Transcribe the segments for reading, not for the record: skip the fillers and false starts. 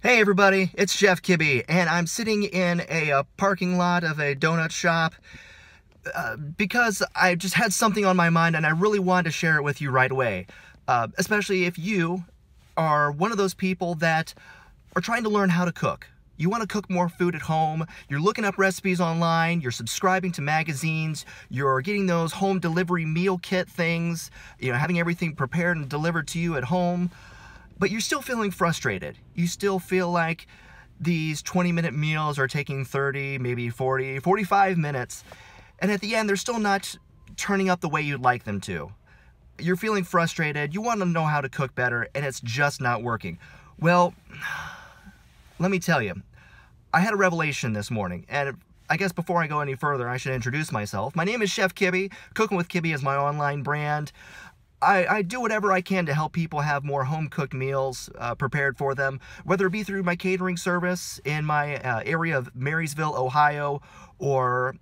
Hey everybody, it's Chef Kibby, and I'm sitting in a parking lot of a donut shop because I just had something on my mind and I really wanted to share it with you right away. Especially if you are one of those people that are trying to learn how to cook. You want to cook more food at home, you're looking up recipes online, you're subscribing to magazines, you're getting those home delivery meal kit things, having everything prepared and delivered to you at home. But you're still feeling frustrated. You still feel like these 20-minute meals are taking 30, maybe 40, 45 minutes. And at the end, they're still not turning up the way you'd like them to. You're feeling frustrated. You want to know how to cook better, and it's just not working. Well, let me tell you, I had a revelation this morning. And I guess before I go any further, I should introduce myself. My name is Chef Kibby. Cooking with Kibby is my online brand. I do whatever I can to help people have more home-cooked meals prepared for them, whether it be through my catering service in my area of Marysville, Ohio, or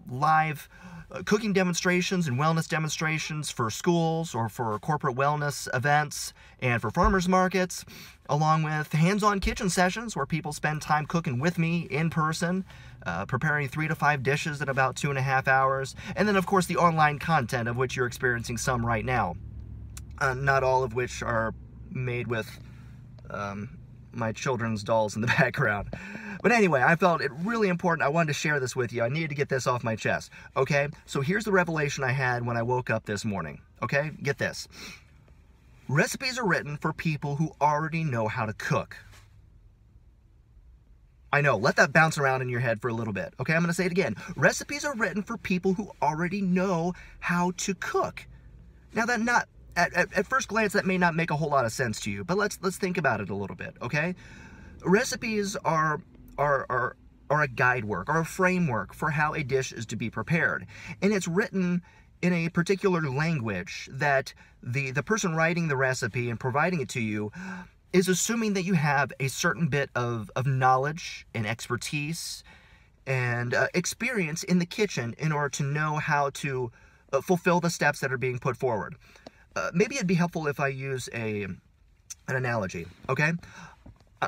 live cooking demonstrations and wellness demonstrations for schools or for corporate wellness events and for farmers markets, along with hands-on kitchen sessions where people spend time cooking with me in person, preparing 3 to 5 dishes in about 2.5 hours, and then of course the online content of which you're experiencing some right now. Not all of which are made with my children's dolls in the background. But anyway, I felt it really important. I wanted to share this with you. I needed to get this off my chest. Okay, so here's the revelation I had when I woke up this morning. Okay, get this. Recipes are written for people who already know how to cook. I know, let that bounce around in your head for a little bit. Okay, I'm going to say it again. Recipes are written for people who already know how to cook. Now, at first glance, that may not make a whole lot of sense to you, but let's think about it a little bit, okay? Recipes are a guidework, or a framework for how a dish is to be prepared. And it's written in a particular language that the person writing the recipe and providing it to you is assuming that you have a certain bit of knowledge and expertise and experience in the kitchen in order to know how to fulfill the steps that are being put forward. Maybe it'd be helpful if I use an analogy, okay?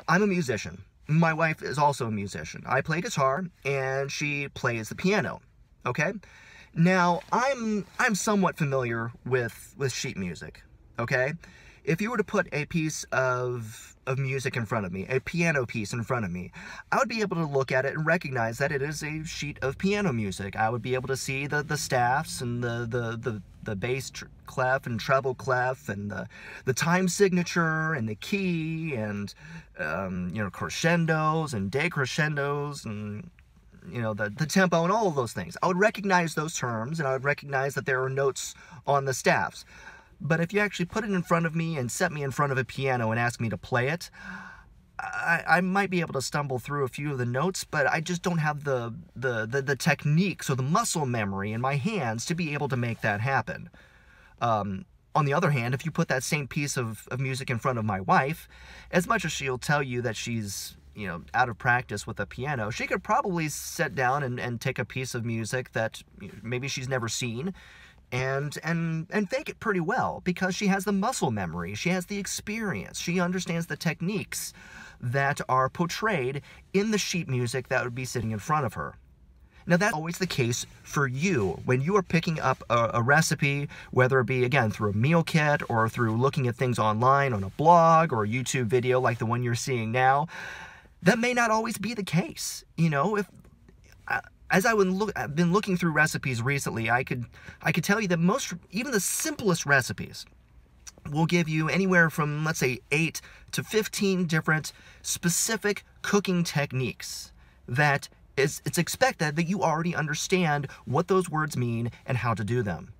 I'm a musician. My wife is also a musician. I play guitar, and she plays the piano, okay? Now, I'm somewhat familiar with sheet music, okay? If you were to put a piece of music in front of me, a piano piece in front of me, I would be able to look at it and recognize that it is a sheet of piano music. I would be able to see the staffs and the bass clef and treble clef and the time signature and the key and crescendos and decrescendos and the tempo and all of those things. I would recognize those terms, and I would recognize that there are notes on the staffs. But if you actually put it in front of me and set me in front of a piano and ask me to play it, I might be able to stumble through a few of the notes, but I just don't have the technique, so the muscle memory in my hands to be able to make that happen. On the other hand, if you put that same piece of music in front of my wife, as much as she'll tell you that she's out of practice with a piano, she could probably sit down and take a piece of music that maybe she's never seen and fake it pretty well, because she has the muscle memory, she has the experience, she understands the techniques that are portrayed in the sheet music that would be sitting in front of her. Now, that's always the case for you when you are picking up a recipe, whether it be, again, through a meal kit or through looking at things online on a blog or a YouTube video like the one you're seeing now. That may not always be the case. As I've been looking through recipes recently, I could tell you that even the simplest recipes will give you anywhere from, let's say, 8 to 15 different specific cooking techniques that it's expected that you already understand what those words mean and how to do them.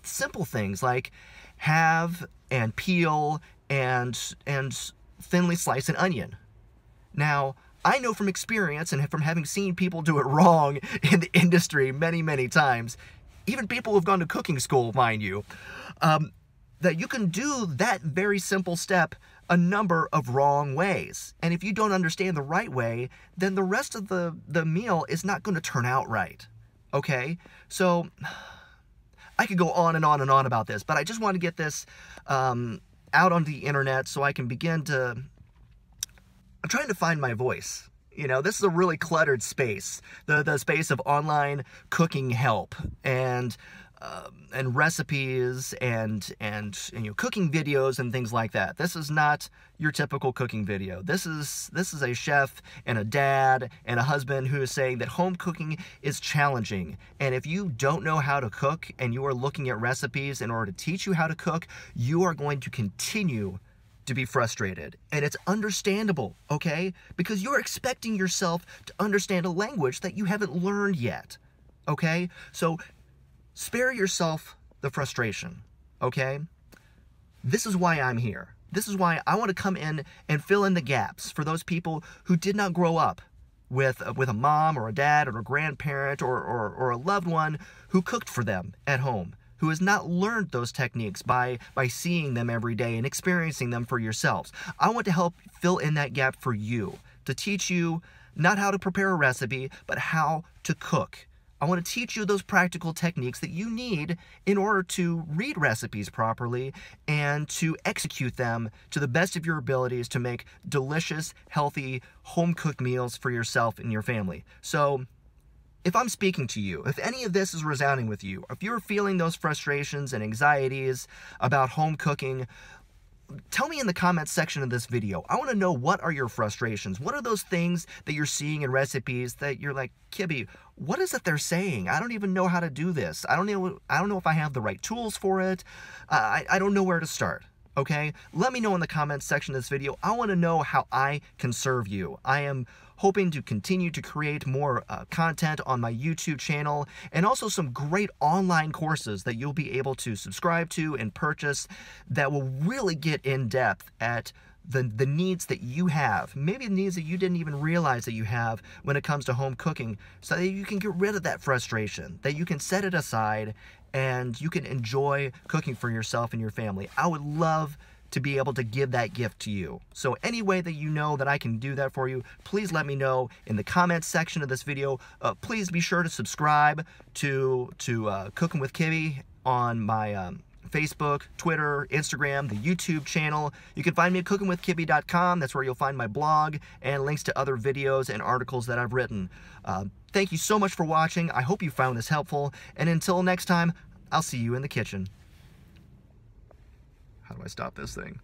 Simple things like halve and peel and thinly slice an onion. Now, I know from experience and from having seen people do it wrong in the industry many, many times, even people who've gone to cooking school, mind you, that you can do that very simple step a number of wrong ways. And if you don't understand the right way, then the rest of the meal is not going to turn out right. Okay? So, I could go on and on and on about this, but I just want to get this out on the internet so I can begin to I'm trying to find my voice. You know, this is a really cluttered space, the space of online cooking help and recipes and you know, cooking videos and things like that. This is not your typical cooking video. This is a chef and a dad and a husband who is saying that home cooking is challenging, and if you don't know how to cook and you are looking at recipes in order to teach you how to cook, you are going to continue to be frustrated. And it's understandable, okay? Because you're expecting yourself to understand a language that you haven't learned yet, okay? So spare yourself the frustration, okay? This is why I'm here. This is why I want to come in and fill in the gaps for those people who did not grow up with a mom or a dad or a grandparent or a loved one who cooked for them at home, who has not learned those techniques by seeing them every day and experiencing them for yourselves. I want to help fill in that gap for you, to teach you not how to prepare a recipe, but how to cook. I want to teach you those practical techniques that you need in order to read recipes properly and to execute them to the best of your abilities to make delicious, healthy, home-cooked meals for yourself and your family. So if I'm speaking to you, if any of this is resounding with you, if you're feeling those frustrations and anxieties about home cooking, tell me in the comments section of this video. I want to know, what are your frustrations? What are those things that you're seeing in recipes that you're like, Kibby, what is it they're saying? I don't even know how to do this. I don't know if I have the right tools for it. I don't know where to start. Okay? Let me know in the comments section of this video. I want to know how I can serve you. I am hoping to continue to create more content on my YouTube channel, and also some great online courses that you'll be able to subscribe to and purchase that will really get in depth at the needs that you have, maybe the needs that you didn't even realize that you have when it comes to home cooking, so that you can get rid of that frustration, that you can set it aside and you can enjoy cooking for yourself and your family. I would love to be able to give that gift to you. So any way that you know that I can do that for you, please let me know in the comments section of this video. Please be sure to subscribe to Cooking with Kibby on my Facebook, Twitter, Instagram, the YouTube channel. You can find me at cookingwithkibby.com. That's where you'll find my blog and links to other videos and articles that I've written. Thank you so much for watching. I hope you found this helpful. And until next time, I'll see you in the kitchen. How do I stop this thing?